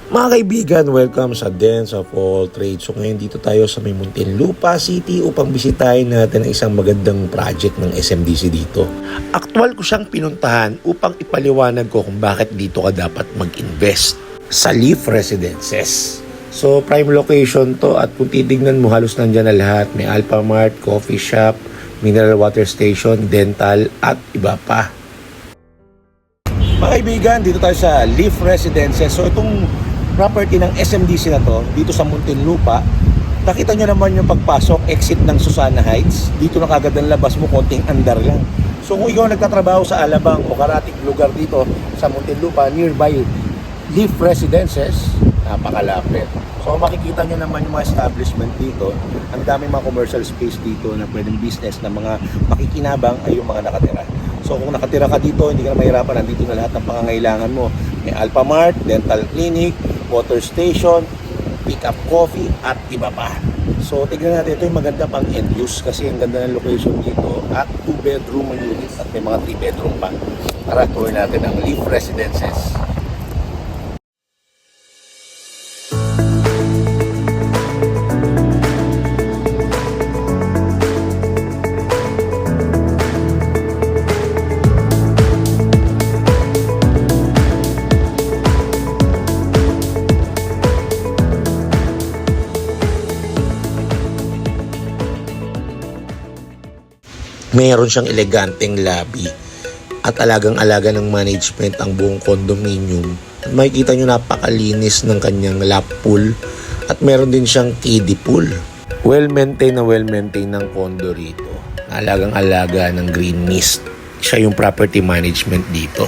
Mga kaibigan, welcome sa Dance of All Trades. So ngayon dito tayo sa may Muntinlupa City upang bisitahin natin ang isang magandang project ng SMDC dito. Aktual ko siyang pinuntahan upang ipaliwanag ko kung bakit dito ka dapat mag-invest sa Leaf Residences. So prime location to at kung titignan mo halos nandyan na lahat. May Alphamart, coffee shop, mineral water station, dental at iba pa. Mga kaibigan, dito tayo sa Leaf Residences. So itong property ng SMDC na to, dito sa Muntinlupa, nakita nyo naman yung pagpasok, exit ng Susana Heights. Dito na kagad ang labas mo, konting andar lang. So kung ikaw nagtatrabaho sa Alabang o karating lugar dito sa Muntinlupa, nearby Leaf Residences, napakalapit. So makikita nyo naman yung mga establishment dito. Ang dami mga commercial space dito na pwedeng business na mga makikinabang ay yung mga nakatira. So kung nakatira ka dito, hindi ka na mahirapan. Nandito na lahat ng pangangailangan mo. May Alphamart, dental clinic, water station, pick up coffee at iba pa. So tignan natin, ito yung maganda pang end use kasi ang ganda ng location dito at 2-bedroom unit at may mga 3-bedroom pa. Tara, tour natin ang Leaf Residences. Meron siyang eleganteng lobby at alagang-alaga ng management ang buong condominium. Makikita nyo napakalinis ng kanyang lap pool at meron din siyang kiddie pool. Well-maintained ng condo rito. Alagang-alaga ng green mist. Siya yung property management dito.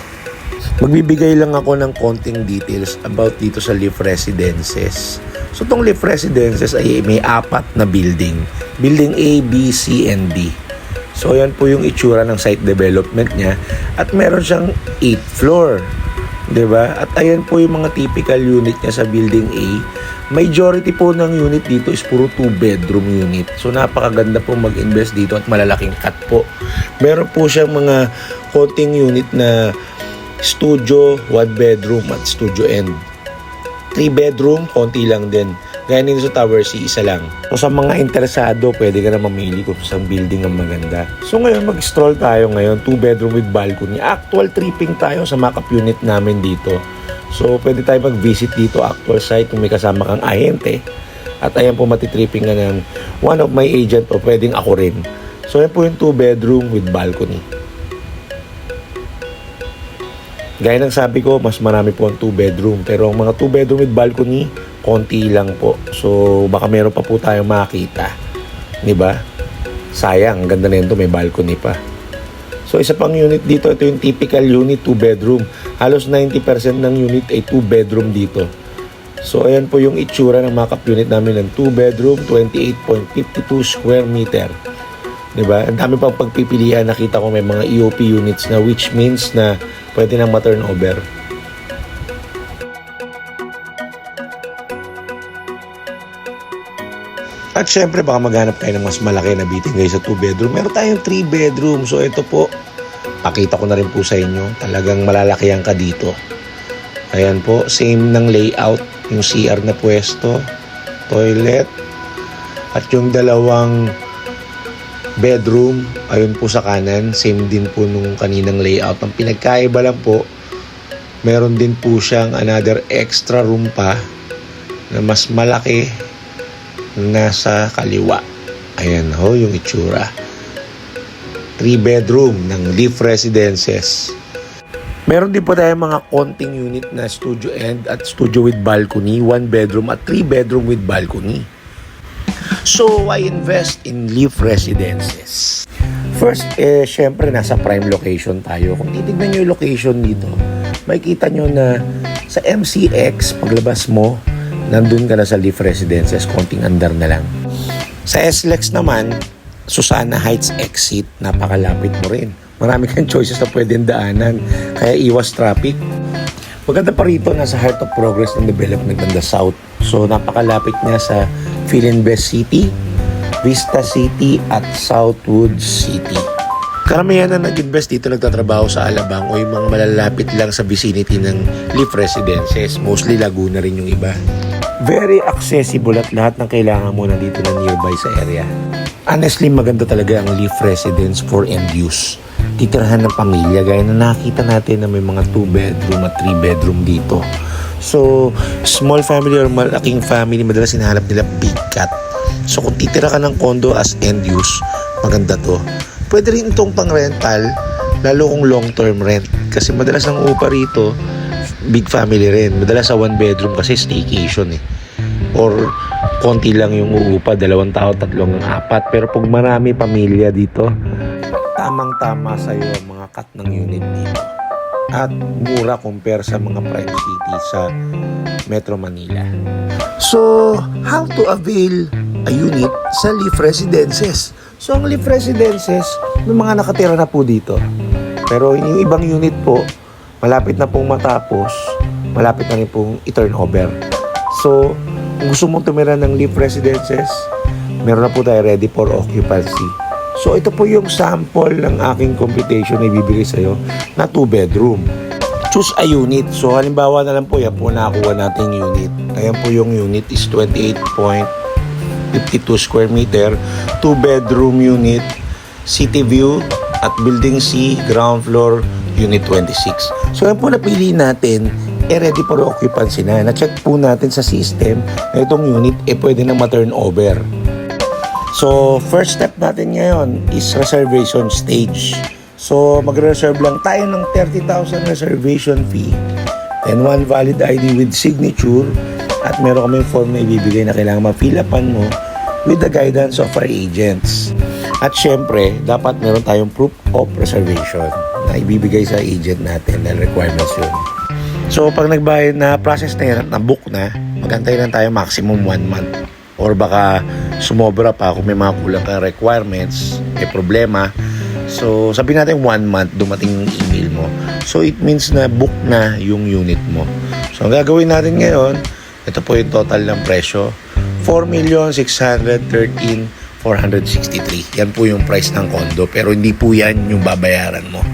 Magbibigay lang ako ng konting details about dito sa Leaf Residences. So itong Leaf Residences ay may 4 na building. Building A, B, C, and D. So yan po yung itsura ng site development niya at meron siyang 8th floor, 'di ba? At ayan po yung mga typical unit niya sa building A. Majority po ng unit dito is puro 2-bedroom unit. So napakaganda po mag-invest dito at malalaking cut po. Meron po siyang mga konting unit na studio, 1-bedroom at studio end. 3-bedroom, konti lang din. Gaya nito sa Tower C, isa lang. So sa mga interesado, pwede ka na mamili kung saan building ang maganda. So ngayon, mag-stroll tayo ngayon. 2-bedroom with balcony. Actual tripping tayo sa mock-up unit namin dito. So pwede tayo mag-visit dito, actual site, kung may kasama kang ahente. At ayan po, matitripping ka ng one of my agent o pwedeng ako rin. So ayan po yung 2-bedroom with balcony. Gaya ng sabi ko, mas marami po ang 2-bedroom. Pero ang mga 2-bedroom with balcony, konti lang po. So, baka meron pa po tayong makita. Diba? Sayang, ganda na yun to, may balcony pa. So, isa pang unit dito, ito yung typical unit, 2-bedroom. Halos 90% ng unit ay 2-bedroom dito. So, ayan po yung itsura ng mock-up unit namin ng 2-bedroom, 28.52 square meter. Diba? Ang dami pang pagpipilian. Nakita ko may mga EOP units na which means na pwede nang ma-turnover. At syempre baka maghanap kayo ng mas malaki na bitin guys sa 2-bedroom. Meron tayong 3-bedroom. So ito po, pakita ko na rin po sa inyo. Talagang malalakihan ka dito. Ayan po, same ng layout. Yung CR na pwesto, toilet, at yung dalawang bedroom, ayun po sa kanan, same din po nung kaninang layout. Ang pinagkaiba lang po, meron din po siyang another extra room pa na mas malaki nasa kaliwa. Ayan ho yung itsura. 3-bedroom ng Leaf Residences. Meron din po tayong mga konting unit na studio end at studio with balcony, 1-bedroom at 3-bedroom with balcony. So, I invest in Leaf Residences. First, syempre, nasa prime location tayo. Kung titignan nyo yung location dito, makikita nyo na sa MCX, paglabas mo, nandun ka na sa Leaf Residences, konting andar na lang. Sa SLEX naman, Susana Heights exit, napakalapit mo rin. Marami kang choices na pwedeng daanan, kaya iwas traffic. Maganda pa rito, nasa heart of progress and development ng the South. So, napakalapit niya sa Philinvest City, Vista City at Southwood City. Karamihan na nag-invest dito nagtatrabaho sa Alabang o yung mga malalapit lang sa vicinity ng Leaf Residences. Mostly Laguna rin yung iba. Very accessible at lahat ng kailangan mo nandito na nearby sa area. Honestly, maganda talaga ang Leaf Residence for end use. Titirahan ng pamilya gaya na nakita natin na may mga 2-bedroom at 3-bedroom dito. So, small family or malaking family, madalas hinahanap nila big cat. So, kung titira ka ng condo as end use, maganda to. Pwede rin itong pang-rental, lalo kung long-term rent. Kasi madalas ang upa rito, big family rin. Madalas sa 1 bedroom kasi staycation eh. Or konti lang yung uupa, 2 tao, 3 ng 4. Pero pag marami pamilya dito, tamang-tama sa'yo ang mga cut ng unit dito. At mura compare sa mga prime city sa Metro Manila. So, how to avail a unit sa Leaf Residences? So, ang Leaf Residences, may mga nakatira na po dito. Pero yung ibang unit po, malapit na pong matapos, malapit na rin pong i-turnover. So, kung gusto mong tumira ng Leaf Residences, meron na po tayo ready for occupancy. So, ito po yung sample ng aking computation na ibibigay sa'yo na 2-bedroom. Choose a unit. So, halimbawa na lang po, yan po nakakuha nating unit. Ayan po yung unit is 28.52 square meter, 2-bedroom unit, city view at building C, ground floor, unit 26. So, yan po napili natin, ready for occupancy na. Na-check po natin sa system na itong unit pwede na ma-turnover. So, first step natin ngayon is reservation stage. So, magre-reserve lang tayo ng 30,000 reservation fee and 1 valid ID with signature at meron kaming form na ibibigay na kailangan ma-fill-upan mo with the guidance of our agents. At syempre, dapat meron tayong proof of reservation na ibibigay sa agent natin na requirements yun. So, pag nagbayad na, process na yan at na-book na, magantay lang tayo maximum 1 month. Or baka sumobra pa kung may mga kulang ka requirements, may problema. So, sabi natin 1 month dumating yung email mo. So, it means na book na yung unit mo. So, ang gagawin natin ngayon, ito po yung total ng presyo. 4,613,463. Yan po yung price ng condo. Pero hindi po yan yung babayaran mo.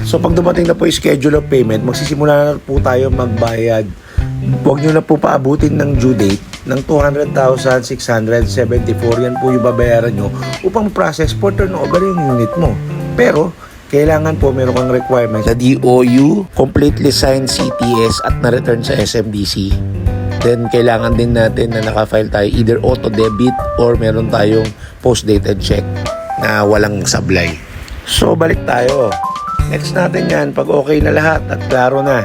So, pag dumating na po yung schedule of payment, magsisimula na po tayo magbayad. Huwag nyo na po paabutin ng due date ng 200,674. Yan po yung babayaran nyo upang process for turnover yung unit mo. Pero, kailangan po meron kang requirements na DOU, completely signed CTS at na-return sa SMDC. Then, kailangan din natin na nakafile tayo either auto-debit or meron tayong post-dated check na walang sablay. So, balik tayo. Next natin yan, pag okay na lahat at klaro na.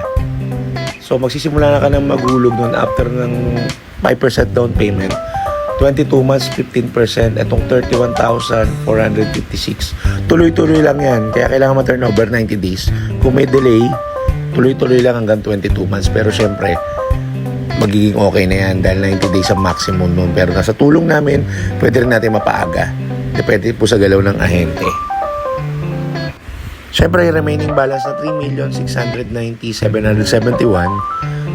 So, magsisimula na ka ng maghulog nun after ng 5% down payment. 22 months, 15%. Itong 31,456. Tuloy-tuloy lang yan. Kaya kailangan ma-turnover 90 days. Kung may delay, tuloy-tuloy lang hanggang 22 months. Pero syempre, magiging okay na yan dahil 90 days ang maximum nun. Pero nasa tulong namin, pwede rin natin mapaaga. Depende po sa galaw ng ahente. Siyempre, remaining balance na 3,690,771.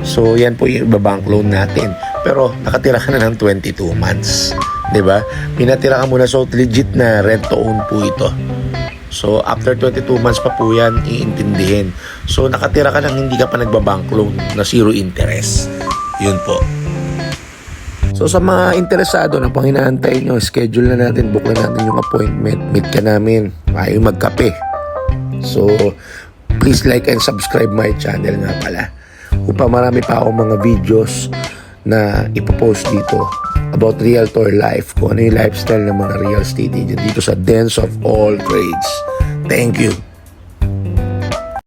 So, yan po yung ibabank loan natin. Pero, nakatira ka na ng 22 months. 'Di ba? Pinatira ka muna. So, legit na rent to own po ito. So, after 22 months pa po yan, iintindihin. So, nakatira ka ng hindi ka pa nagbabank loan na zero interest. Yun po. So, sa mga interesado na pang inaantay nyo, schedule na natin, book na natin yung appointment. Meet ka namin. Ayaw magkape. So, please like and subscribe my channel nga pala. Upang marami pa akong mga videos na ipopost dito about realtor life, kung ano yung lifestyle ng mga real estate agent dito sa dens of all trades. Thank you.